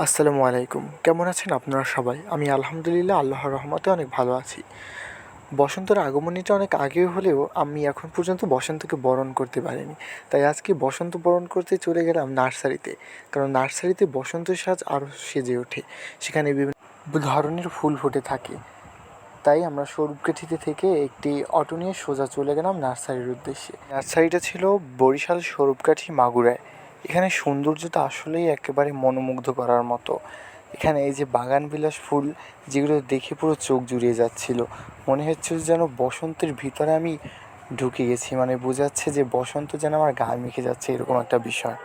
আসসালামু আলাইকুম। কেমন আছেন আপনারা সবাই? আমি আলহামদুলিল্লাহ আল্লাহর রহমতে অনেক ভালো আছি। বসন্তের আগমনীটা অনেক আগে হলেও আমি এখন পর্যন্ত বসন্তকে বরণ করতে পারিনি। তাই আজকে বসন্ত বরণ করতে চলে গেলাম নার্সারিতে। কারণ নার্সারিতে বসন্তের সাজ আরও সেজে ওঠে। সেখানে বিভিন্ন ধরনের ফুল ফুটে থাকে। তাই আমরা স্বরূপকাঠিতে থেকে একটি অটো নিয়ে সোজা চলে গেলাম নার্সারির উদ্দেশ্যে। নার্সারিটা ছিল বরিশাল স্বরূপকাঠি মাগুরায়। এখানে সৌন্দর্যটা আসলেই একেবারে মনোমুগ্ধ করার মতো। এখানে এই যে বাগানবিলাস ফুল, যেগুলো দেখে পুরো চোখ জুড়িয়ে যাচ্ছিল, মনে হচ্ছে যেন বসন্তের ভিতরে আমি ঢুকে গেছি। মানে বোঝাচ্ছে যে বসন্ত যেন আমার গায়ে মেখে যাচ্ছে, এরকম একটা বিষয়।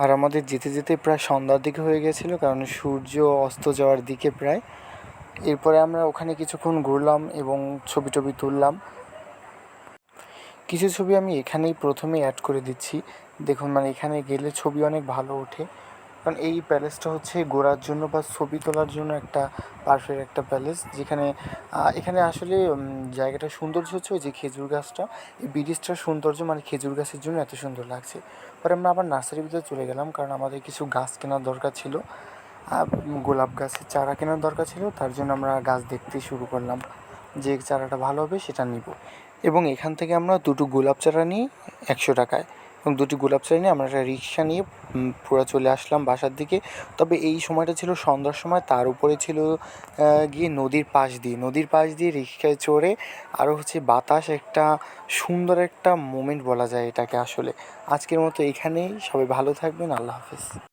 আর আমাদের যেতে যেতে প্রায় সন্ধ্যার দিকে হয়ে গেছিলো, কারণ সূর্য অস্ত যাওয়ার দিকে প্রায়। এরপরে আমরা ওখানে কিছুক্ষণ ঘুরলাম এবং ছবি টবি তুললাম। কিছু ছবি আমি এখানেই প্রথমেই অ্যাড করে দিচ্ছি। দেখুন, মানে এখানে গেলে ছবি অনেক ভালো ওঠে। কারণ এই প্যালেসটা হচ্ছে ঘোরার জন্য বা ছবি তোলার জন্য একটা পারফেক্ট একটা প্যালেস, যেখানে এখানে আসলে জায়গাটার সৌন্দর্য হচ্ছে ওই যে খেজুর গাছটা, এই ব্রিজটার সৌন্দর্য, মানে খেজুর গাছের জন্য এত সুন্দর লাগছে। পরে আমরা আবার নার্সারির ভিতরে চলে গেলাম, কারণ আমাদের কিছু গাছ কেনার দরকার ছিল। গোলাপ গাছের চারা কেনার দরকার ছিল, তার জন্য আমরা গাছ দেখতে শুরু করলাম যে চারাটা ভালো হবে সেটা নিব। এবং এখান থেকে আমরা দুটো গোলাপ চারা নিই 100 টাকায়। এবং দুটি গোলাপ চারা নিয়ে আমরা একটা রিক্সা নিয়ে পুরো চলে আসলাম বাসার দিকে। তবে এই সময়টা ছিল সন্ধ্যার সময়, তার উপরে ছিল গিয়ে নদীর পাশ দিয়ে রিক্সায় চড়ে আরও হচ্ছে বাতাস, একটা সুন্দর একটা মোমেন্ট বলা যায় এটাকে আসলে। আজকের মতো এখানেই, সবাই ভালো থাকবেন, আল্লাহ হাফেজ।